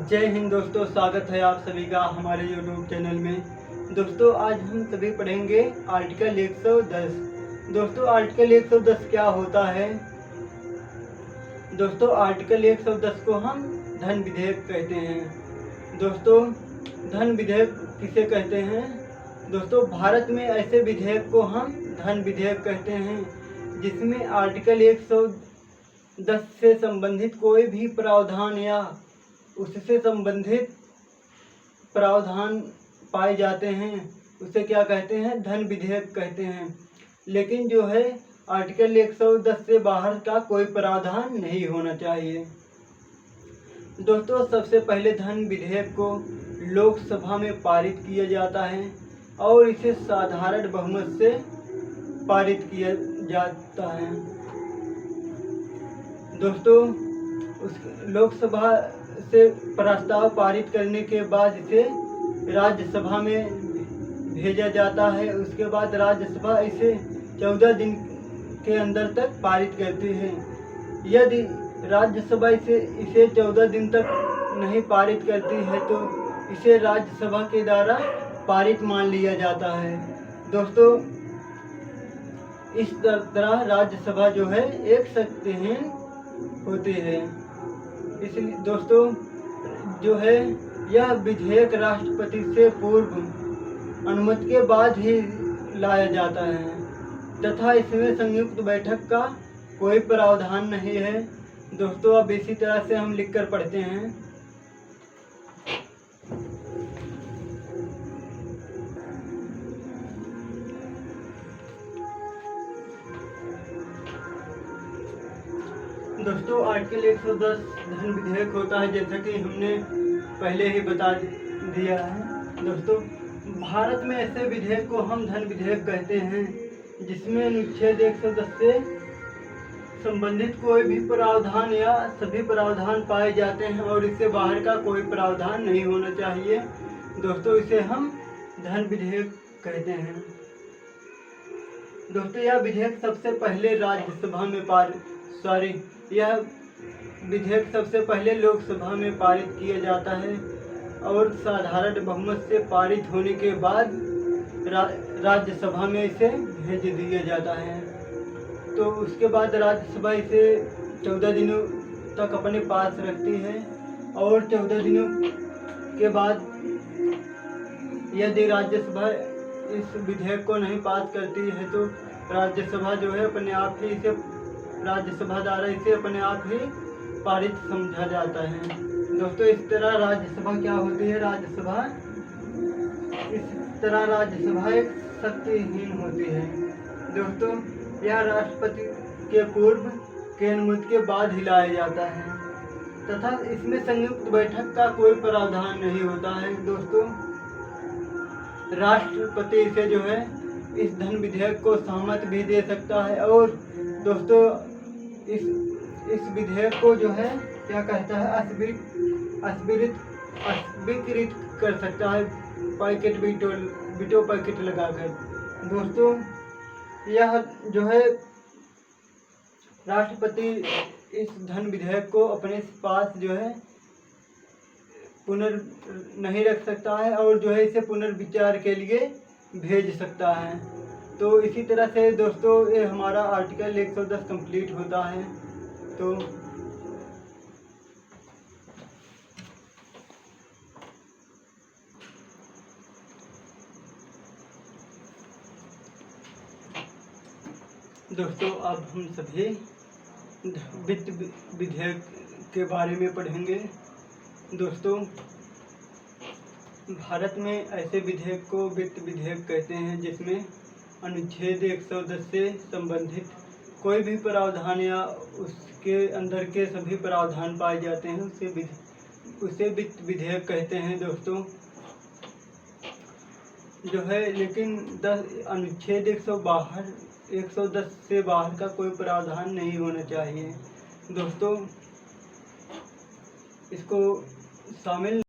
जय हिंद दोस्तों, स्वागत है आप सभी का हमारे यूट्यूब चैनल में। दोस्तों आज हम सभी पढ़ेंगे आर्टिकल 110। दोस्तों आर्टिकल 110 क्या होता है? दोस्तों आर्टिकल 110 को हम धन विधेयक कहते हैं। दोस्तों धन विधेयक किसे कहते हैं? दोस्तों भारत में ऐसे विधेयक को हम धन विधेयक कहते हैं जिसमें आर्टिकल 110 से संबंधित कोई भी प्रावधान या उससे संबंधित प्रावधान पाए जाते हैं, उसे क्या कहते हैं? धन विधेयक कहते हैं। लेकिन जो है आर्टिकल 110 से बाहर का कोई प्रावधान नहीं होना चाहिए। दोस्तों सबसे पहले धन विधेयक को लोकसभा में पारित किया जाता है और इसे साधारण बहुमत से पारित किया जाता है। दोस्तों उस लोकसभा से प्रस्ताव पारित करने के बाद इसे राज्यसभा में भेजा जाता है। उसके बाद राज्यसभा इसे 14 दिन के अंदर तक पारित करती है। यदि राज्यसभा इसे 14 दिन तक नहीं पारित करती है तो इसे राज्यसभा के द्वारा पारित मान लिया जाता है। दोस्तों इस तरह राज्यसभा जो है एक शक्तिहीन होती है। इसलिए दोस्तों जो है यह विधेयक राष्ट्रपति से पूर्व अनुमति के बाद ही लाया जाता है तथा इसमें संयुक्त बैठक का कोई प्रावधान नहीं है। दोस्तों अब इसी तरह से हम लिखकर पढ़ते हैं। दोस्तों आर्टिकल 110 धन विधेयक होता है, जैसा कि हमने पहले ही बता दिया है। दोस्तों भारत में ऐसे विधेयक को हम धन विधेयक कहते हैं जिसमें अनुच्छेद 110 से संबंधित कोई भी प्रावधान या सभी प्रावधान पाए जाते हैं और इससे बाहर का कोई प्रावधान नहीं होना चाहिए। दोस्तों इसे हम धन विधेयक कहते हैं। दोस्तों यह विधेयक सबसे पहले राज्यसभा में यह विधेयक सबसे पहले लोकसभा में पारित किया जाता है और साधारण बहुमत से पारित होने के बाद राज्यसभा में इसे भेज दिया जाता है। तो उसके बाद राज्यसभा इसे 14 दिनों तक अपने पास रखती है और 14 दिनों के बाद यदि राज्यसभा इस विधेयक को नहीं पास करती है तो राज्यसभा जो है अपने आप ही राज्यसभा द्वारा इसे अपने आप ही पारित समझा जाता है। दोस्तों इस तरह राज्यसभा क्या होती है? राज्यसभा एक शक्तिहीन होती है। दोस्तों यह राष्ट्रपति के पूर्व के अनुमति के बाद हिलाया जाता है तथा इसमें संयुक्त बैठक का कोई प्रावधान नहीं होता है। दोस्तों राष्ट्रपति इसे जो है इस धन विधेयक को सहमत भी दे सकता है और दोस्तों इस विधेयक को जो है क्या कहता है अस्वीकृत कर सकता है वीटो पैकेट लगाकर। दोस्तों यह जो है राष्ट्रपति इस धन विधेयक को अपने पास जो है नहीं रख सकता है और जो है इसे पुनर्विचार के लिए भेज सकता है। तो इसी तरह से दोस्तों ये हमारा आर्टिकल 110 कंप्लीट होता है। तो दोस्तों अब हम सभी वित्त विधेयक के बारे में पढ़ेंगे। दोस्तों भारत में ऐसे विधेयक को वित्त विधेयक कहते हैं जिसमें अनुच्छेद 110 से संबंधित कोई भी प्रावधान या उसके अंदर के सभी प्रावधान पाए जाते हैं, उसे वित्त विधेयक कहते हैं। दोस्तों जो है लेकिन अनुच्छेद 110 से बाहर का कोई प्रावधान नहीं होना चाहिए। दोस्तों इसको शामिल